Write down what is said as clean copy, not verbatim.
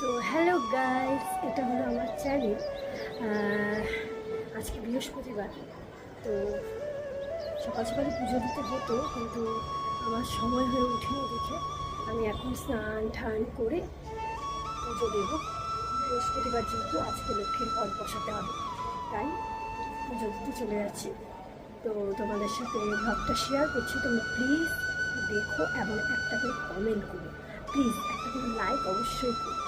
তো hello guys, এটা হলো আমার চ্যানেল। আজকে বৃহস্পতিবার। তো সকাল সকালে পুজো দিতে হতো, কিন্তু আমার সময় হয়ে ওঠেনি দেখে আমি এখন স্নান টান করে পুজো দেবো। বৃহস্পতিবার যেহেতু আজকে লক্ষ্মীর ঘর বসাতে হবে, তাই পুজো দিতে চলে যাচ্ছি। তো তোমাদের সাথে ব্লগটা শেয়ার করছি, তোমরা প্লিজ দেখো এবং একটা করে কমেন্ট করো, প্লিজ একটা করে লাইক অবশ্যই করো।